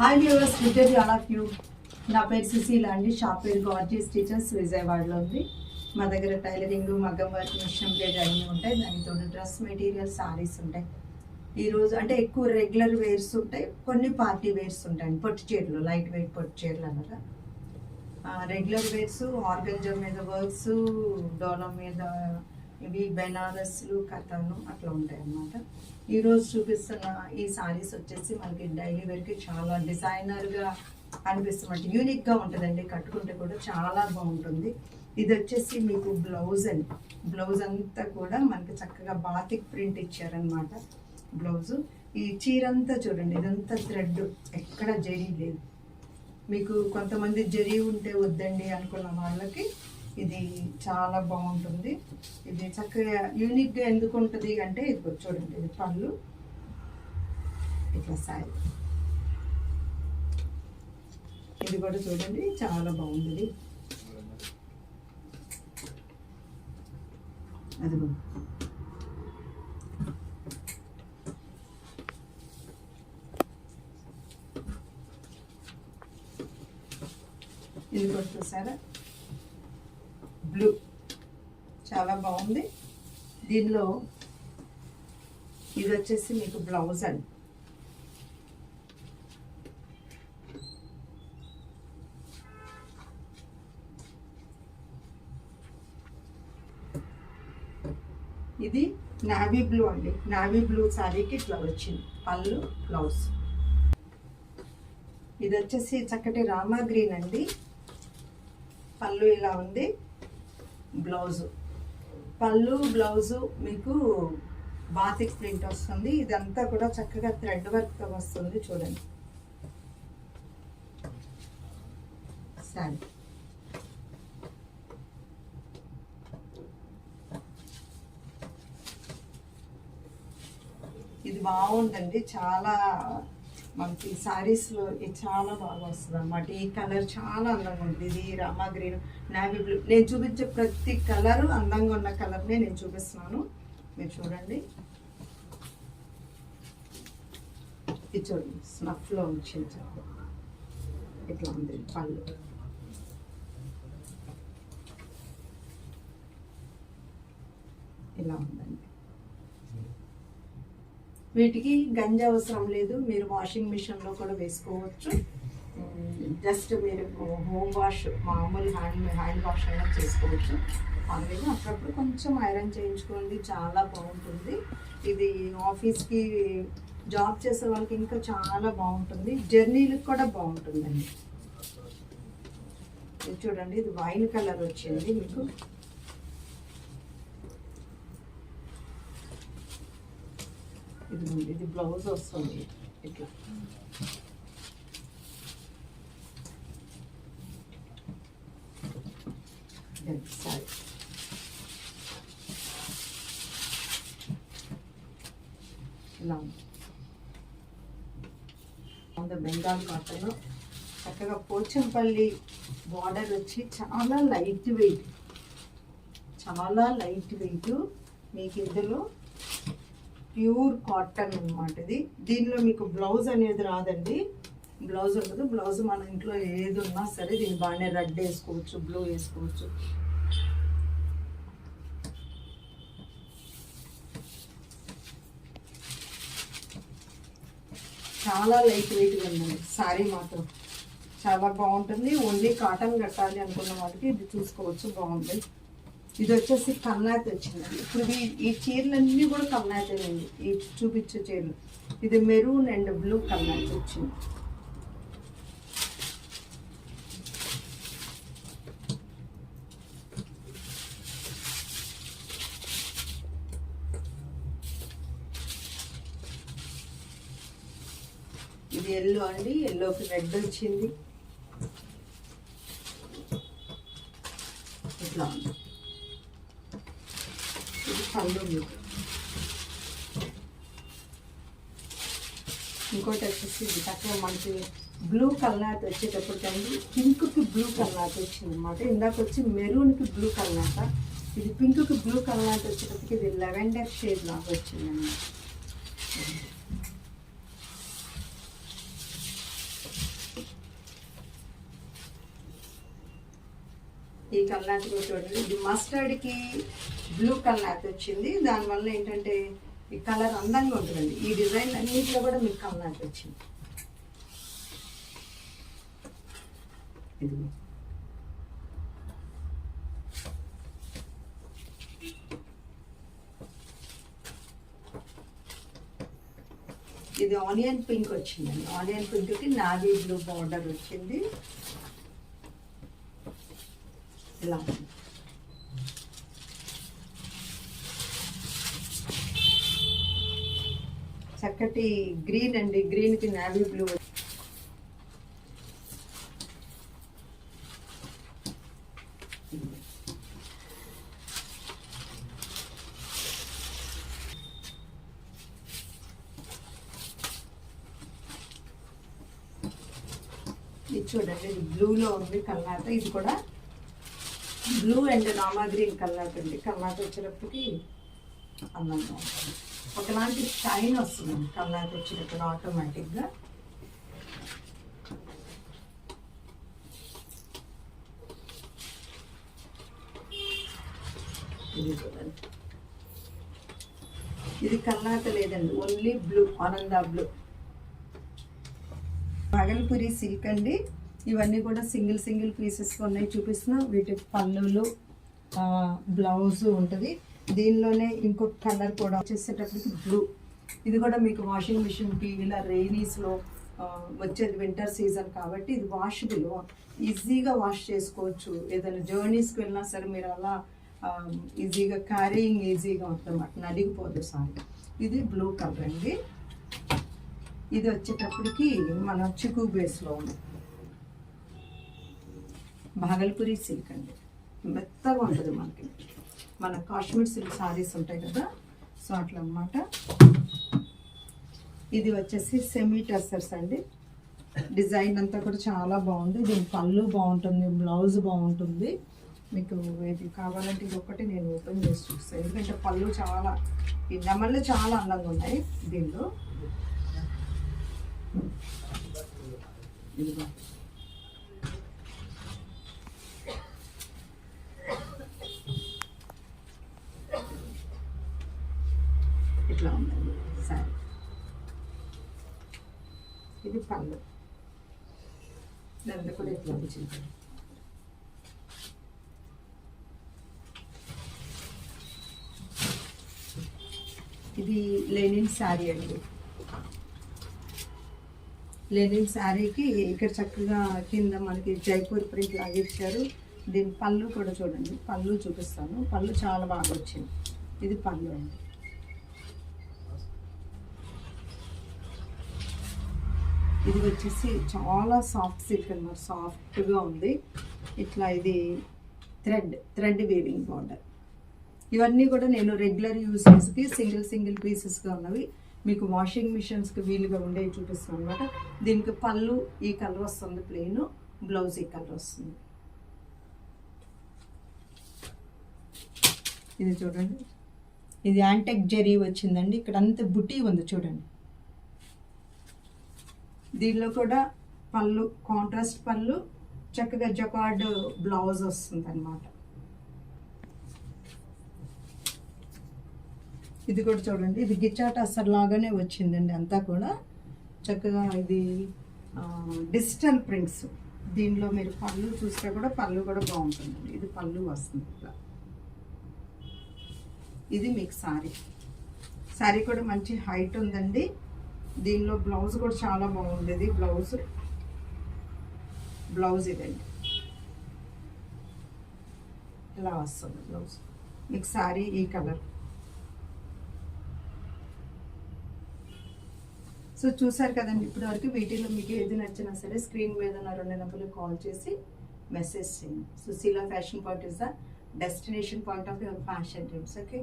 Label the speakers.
Speaker 1: Hi viewers, good day all of you. నా పేరు సుశీల అండి. షాప్ పేరు గార్జియస్ టీచర్స్, విజయవాడలో ఉంది. మా దగ్గర టైలరింగ్, మగ్గం వర్క్, మిషన్ ఎంబ్రాయిడరీ అన్నీ ఉంటాయి. దానితో డ్రెస్ మెటీరియల్, సారీస్ ఉంటాయి. ఈరోజు అంటే ఎక్కువ రెగ్యులర్ వేర్స్ ఉంటాయి, కొన్ని పార్టీ వేర్స్ ఉంటాయి. పొట్టి చీరలు, లైట్ వెయిట్ పొట్టి చీరలు అన్నమాట. రెగ్యులర్ వేర్స్, ఆర్గంజా మీద వర్క్స్, డోలం మీద ఇవి బెనారస్లు, కథను అట్లా ఉంటాయి అన్నమాట. ఈరోజు చూపిస్తున్న ఈ సారీస్ వచ్చేసి మనకి డైలీ వేర్కి చాలా డిజైనర్గా అనిపిస్తున్నట్టు యూనిక్గా ఉంటుందండి. కట్టుకుంటే కూడా చాలా బాగుంటుంది. ఇది వచ్చేసి మీకు బ్లౌజ్ అండి. బ్లౌజ్ అంతా కూడా మనకి చక్కగా బాతిక్ ప్రింట్ ఇచ్చారనమాట బ్లౌజు. ఈ చీర అంతా చూడండి, ఇదంతా థ్రెడ్, ఎక్కడ జరీ లేదు. మీకు కొంతమంది జరీ ఉంటే వద్దండి అనుకున్న వాళ్ళకి ఇది చాలా బాగుంటుంది. ఇది చక్కగా యూనిక్గా ఎందుకు ఉంటుంది అంటే ఇది చూడండి, ఇది పళ్ళు, ఇట్లా సారీ. ఇది కూడా చూడండి చాలా బాగుంది. అది ఇది కూడా చూసారా, బ్లూ, చాలా బాగుంది. దీనిలో ఇది వచ్చేసి మీకు బ్లౌజ్ అండి. ఇది నావీ బ్లూ అండి. నావీ బ్లూ శారీకి ఇట్లా వచ్చింది పళ్ళు, బ్లౌజ్. ఇది వచ్చేసి చక్కటి రామా గ్రీన్ అండి. పళ్ళు ఇలా ఉంది, బ్లౌజు, పళ్ళు బ్లౌజు మీకు బాతిక్ ప్రింట్ వస్తుంది. ఇదంతా కూడా చక్కగా థ్రెడ్ వర్క్తో వస్తుంది. చూడండి సారీ. ఇది బాగుందండి, చాలా మనకి శారీస్లో ఇది చాలా బాగా వస్తుంది అన్నమాట. ఈ కలర్ చాలా అందంగా ఉంటుంది. ఇది రామా గ్రీన్, నావీ బ్లూ. నేను చూపించే ప్రతి కలరు అందంగా ఉన్న కలర్నే నేను చూపిస్తున్నాను, మీరు చూడండి. ఇది చూడండి, స్నఫ్లో వచ్చింది, ఇట్లా ఉంది పళ్ళు. ఇలా ఉందండి. వీటికి గంజి అవసరం లేదు, మీరు వాషింగ్ మిషన్లో కూడా వేసుకోవచ్చు. జస్ట్ మీరు హోమ్ వాష్, మామూలు హ్యాండ్ వాష్ అయినా చేసుకోవచ్చు. అందులో అప్పుడప్పుడు కొంచెం ఐరన్ చేయించుకోండి, చాలా బాగుంటుంది. ఇది ఆఫీస్కి జాబ్ చేసే వాళ్ళకి ఇంకా చాలా బాగుంటుంది. జర్నీలకు కూడా బాగుంటుందండి. ఇది చూడండి, ఇది వైన్ కలర్ వచ్చింది మీకు. ఇది బ్లౌజ్ వస్తుంది ఇట్లా. సారీ, ఇలా బెంగాల్ కాటన్, చక్కగా పోచంపల్లి బార్డర్ వచ్చి చాలా లైట్ వెయిట్, చాలా లైట్ వెయిట్. మీకు ఇందులో ప్యూర్ కాటన్ అనమాట ఇది. దీనిలో మీకు బ్లౌజ్ అనేది రాదండి, బ్లౌజ్ ఉండదు. బ్లౌజ్ మన ఇంట్లో ఏది ఉన్నా సరే దీన్ని బాగానే రెడ్ వేసుకోవచ్చు, బ్లూ వేసుకోవచ్చు. చాలా లైట్ వెయిట్గా ఉందండి శారీ, మాత్రం చాలా బాగుంటుంది. ఓన్లీ కాటన్ కట్టాలి అనుకున్న వాళ్ళకి ఇది చూసుకోవచ్చు, బాగుంది. ఇది వచ్చేసి కన్నాతి వచ్చిందండి. ఇప్పుడు ఈ చీరలన్నీ కూడా కన్నాతేనండి, ఈ చూపించే చీరలు. ఇది మెరూన్ అండ్ బ్లూ కన్నాతి వచ్చింది. ఇది ఎల్లో అండి, ఎల్లోకి రెడ్ వచ్చింది. ఇట్లా ఉంది. ఇది పళ్ళు. ఇంకోటి వచ్చేసి ఇది తక్కువ మనకి బ్లూ కల్నాథ్ వచ్చేటప్పటికండి పింక్కి బ్లూ కల్నాథ్ వచ్చింది అనమాట. ఇందాక వచ్చి మెరూన్కి బ్లూ కల్నాథ్, ఇది పింక్కి బ్లూ కల్నాథ్ వచ్చేటప్పటికి ఇది లెవెండర్ షేడ్ లాగా వచ్చింది అన్నమాట. ఈ కల్నాథ్ కూడా చూడండి, ఇది మస్టర్డ్కి బ్లూ కల్నాథ్ వచ్చింది. దానివల్ల ఏంటంటే ఈ కలర్ అందంగా ఉంటుందండి. ఈ డిజైన్ అన్నింటిలో కూడా మీకు కల్నాథ్ వచ్చింది. ఇది ఇది ఆనియన్ పింక్ వచ్చిందండి. ఆనియన్ పింక్కి నావీ బ్లూ బార్డర్ వచ్చింది. ఇలా చక్కటి గ్రీన్ అండి, గ్రీన్కి నావీ బ్లూ. ఇది చూడండి, ఇది బ్లూలో ఉంది కల్నాథ్. ఇది కూడా బ్లూ అండ్ రామా గ్రీన్ కల్నాథ్ అండి. కల్నాథ్ వచ్చేటప్పటికి అందంగా ఉంటుంది. ఒకలాంటి షైన్ వస్తుంది కల్నాథ్ వచ్చినప్పుడు ఆటోమేటిక్గా. ఇది చూడండి, ఇది కల్నాథ్ లేదండి, ఓన్లీ బ్లూ, ఆనంద బ్లూ. భాగల్పూరి సిల్క్ అండి. ఇవన్నీ కూడా సింగిల్ సింగిల్ పీసెస్ ఉన్నాయి చూపిస్తున్నా. వీటి పళ్ళులు, బ్లౌజ్ ఉంటుంది. దీనిలోనే ఇంకొక కలర్ కూడా వచ్చేసేటప్పటికి బ్లూ. ఇది కూడా మీకు వాషింగ్ మిషన్కి ఇలా రెయినీస్లో వచ్చేది వింటర్ సీజన్ కాబట్టి ఇది వాషబుల్, ఈజీగా వాష్ చేసుకోవచ్చు. ఏదైనా జర్నీస్కి వెళ్ళినా సరే మీరు అలా ఈజీగా క్యారీయింగ్ ఈజీగా ఉంటుంది అన్నమాట, నలిగిపోదు సారీ. ఇది బ్లూ కలర్ అండి. ఇది వచ్చేటప్పటికి మన చిక్కు బేస్లో ఉంది భాగల్పూరి సిల్క్ అండి. మెత్తగా ఉంటుంది మనకి, మన కాశ్మీర్ సిల్క్ సారీస్ ఉంటాయి కదా, సో అట్లా అన్నమాట. ఇది వచ్చేసి సెమీ టెస్సర్స్ అండి. డిజైన్ అంతా కూడా చాలా బాగుంది. దీని పళ్ళు బాగుంటుంది, బ్లౌజ్ బాగుంటుంది. మీకు ఇది కావాలంటే ఇది ఒకటి నేను ఓపెన్ చేసి చూస్తాను, ఎందుకంటే పళ్ళు చాలా, ఈ నెమళ్ళు చాలా అందంగా ఉన్నాయి దీనిలో. ఇదిగో ఇట్లా ఉందండి సారీ. ఇది పళ్ళు, దాంట్లో కూడా ఇట్లా వచ్చింది. ఇది లెనిన్ శారీ అండి. లెనిన్ శారీకి ఇక్కడ చక్కగా కింద మనకి జైపూర్ ప్రింట్ లాగా ఇచ్చారు. దీని పళ్ళు కూడా చూడండి, పళ్ళు చూపిస్తాను. పళ్ళు చాలా బాగా వచ్చింది. ఇది పళ్ళు అండి. ఇది వచ్చేసి చాలా సాఫ్ట్ సిల్క్ అన్నమాట, సాఫ్ట్గా ఉంది. ఇట్లా ఇది థ్రెడ్ వీవింగ్ బార్డర్. ఇవన్నీ కూడా నేను రెగ్యులర్ యూసెస్కి సింగిల్ పీసెస్గా ఉన్నవి, మీకు వాషింగ్ మిషన్స్కి వీలుగా ఉండేవి చూపిస్తాను అనమాట. దీనికి పళ్ళు ఈ కలర్ వస్తుంది ప్లెయిన్, బ్లౌజ్ ఈ కలర్ వస్తుంది. ఇది చూడండి, ఇది యాంటెక్ జెరీ వచ్చిందండి. ఇక్కడ అంతా బుటీ ఉంది చూడండి. దీనిలో కూడా పళ్ళు కాంట్రాస్ట్ పళ్ళు, చక్కగా జకార్డ్ బ్లౌజ్ వస్తుంది అన్నమాట. ఇది కూడా చూడండి, ఇది గిచ్చాట అసలు లాగానే వచ్చిందండి అంతా కూడా చక్కగా. ఇది డిజిటల్ ప్రింట్స్. దీనిలో మీరు పళ్ళు చూస్తే కూడా పళ్ళు కూడా బాగుంటుందండి. ఇది పళ్ళు వస్తుంది ఇట్లా. ఇది మీకు శారీ కూడా మంచి హైట్ ఉందండి. దీనిలో బ్లౌజ్ కూడా చాలా బాగుండేది. బ్లౌజ్ ఇదండి, ఇలా వస్తుంది బ్లౌజ్. మీకు శారీ ఈ కలర్. సో చూసారు కదండి ఇప్పటివరకు. వీటిలో మీకు ఏది నచ్చినా సరే స్క్రీన్ మీద ఉన్న 2 నెంబర్లకు కాల్ చేసి మెసేజ్ చేయండి. Sushila fashion point is the destination point of your fashion dreams. Okay.